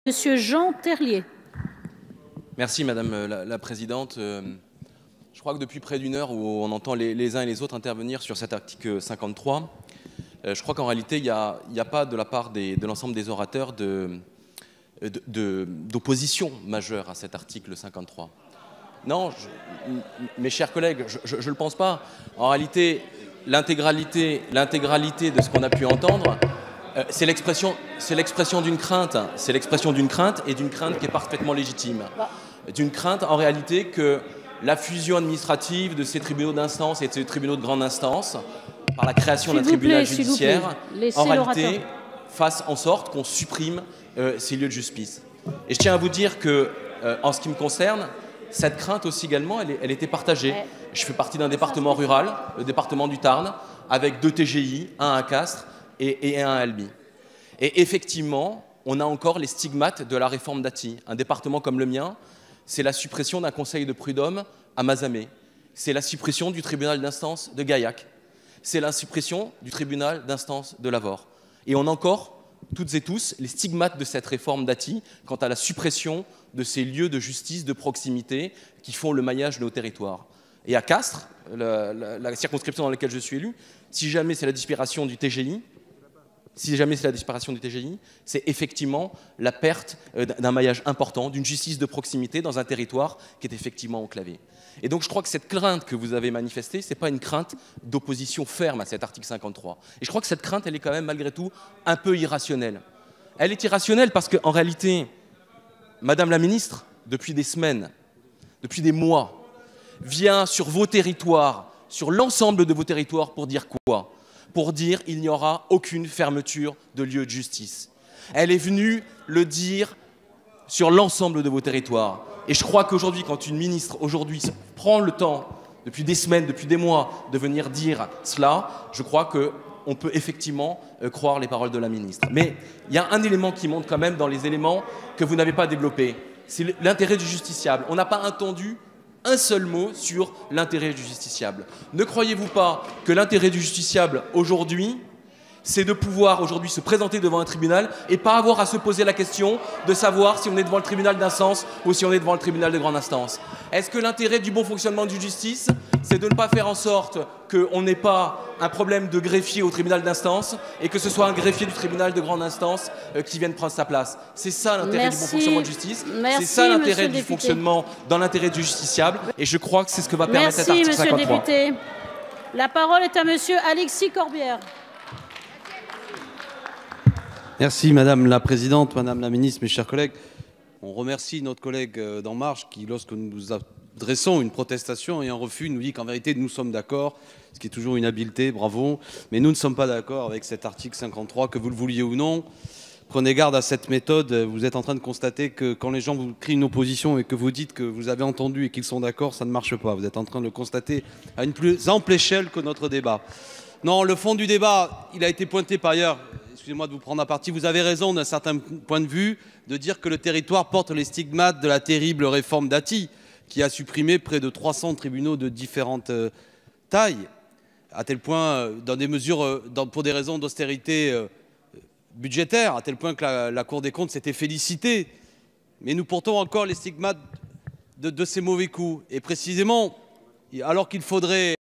Monsieur Jean Terlier. Merci Madame la Présidente. Je crois que depuis près d'une heure où on entend les uns et les autres intervenir sur cet article 53, je crois qu'en réalité il n'y a pas de la part de l'ensemble des orateurs d'opposition majeure à cet article 53. Non, mes chers collègues, je ne le pense pas. En réalité, l'intégralité de ce qu'on a pu entendre, c'est l'expression d'une crainte. C'est l'expression d'une crainte et d'une crainte qui est parfaitement légitime. D'une crainte, en réalité, que la fusion administrative de ces tribunaux d'instance et de ces tribunaux de grande instance, par la création d'un tribunal judiciaire, en réalité, fasse en sorte qu'on supprime ces lieux de justice. Et je tiens à vous dire que, en ce qui me concerne, cette crainte aussi également, elle était partagée. Je fais partie d'un département rural, le département du Tarn, avec 2 TGI, un à Castres et un à Albi. Et effectivement, on a encore les stigmates de la réforme Dati. Un département comme le mien, c'est la suppression d'un conseil de prud'homme à Mazamet. C'est la suppression du tribunal d'instance de Gaillac. C'est la suppression du tribunal d'instance de Lavore. Et on a encore, toutes et tous, les stigmates de cette réforme Dati quant à la suppression de ces lieux de justice de proximité qui font le maillage de nos territoires. Et à Castres, la circonscription dans laquelle je suis élu, si jamais c'est la disparition du TGI, c'est effectivement la perte d'un maillage important, d'une justice de proximité dans un territoire qui est effectivement enclavé. Et donc je crois que cette crainte que vous avez manifestée, ce n'est pas une crainte d'opposition ferme à cet article 53. Et je crois que cette crainte, elle est quand même malgré tout un peu irrationnelle. Elle est irrationnelle parce qu'en réalité, Madame la Ministre, depuis des semaines, depuis des mois, vient sur vos territoires, sur l'ensemble de vos territoires pour dire quoi ? Pour dire qu'il n'y aura aucune fermeture de lieu de justice. Elle est venue le dire sur l'ensemble de vos territoires. Et je crois qu'aujourd'hui, quand une ministre aujourd'hui prend le temps, depuis des semaines, depuis des mois, de venir dire cela, je crois qu'on peut effectivement croire les paroles de la ministre. Mais il y a un élément qui monte quand même dans les éléments que vous n'avez pas développés. C'est l'intérêt du justiciable. On n'a pas entendu un seul mot sur l'intérêt du justiciable. Ne croyez-vous pas que l'intérêt du justiciable aujourd'hui, c'est de pouvoir aujourd'hui se présenter devant un tribunal et pas avoir à se poser la question de savoir si on est devant le tribunal d'instance ou si on est devant le tribunal de grande instance? Est-ce que l'intérêt du bon fonctionnement de justice, c'est de ne pas faire en sorte qu'on n'ait pas un problème de greffier au tribunal d'instance et que ce soit un greffier du tribunal de grande instance qui vienne prendre sa place? C'est ça l'intérêt du bon fonctionnement de justice. C'est ça l'intérêt du fonctionnement dans l'intérêt du justiciable. Et je crois que c'est ce que va permettre cet article 53. Merci, monsieur le député. La parole est à monsieur Alexis Corbière. Merci Madame la Présidente, Madame la Ministre, mes chers collègues. On remercie notre collègue d'En Marche qui, lorsque nous nous adressons une protestation et un refus, nous dit qu'en vérité nous sommes d'accord, ce qui est toujours une habileté, bravo, mais nous ne sommes pas d'accord avec cet article 53, que vous le vouliez ou non. Prenez garde à cette méthode, vous êtes en train de constater que quand les gens vous crient une opposition et que vous dites que vous avez entendu et qu'ils sont d'accord, ça ne marche pas. Vous êtes en train de le constater à une plus ample échelle que notre débat. Non, le fond du débat, il a été pointé par ailleurs. Excusez-moi de vous prendre à partie, vous avez raison d'un certain point de vue de dire que le territoire porte les stigmates de la terrible réforme Dati qui a supprimé près de 300 tribunaux de différentes tailles, à tel point, dans des mesures, pour des raisons d'austérité budgétaire, à tel point que la Cour des comptes s'était félicitée. Mais nous portons encore les stigmates de ces mauvais coups. Et précisément, alors qu'il faudrait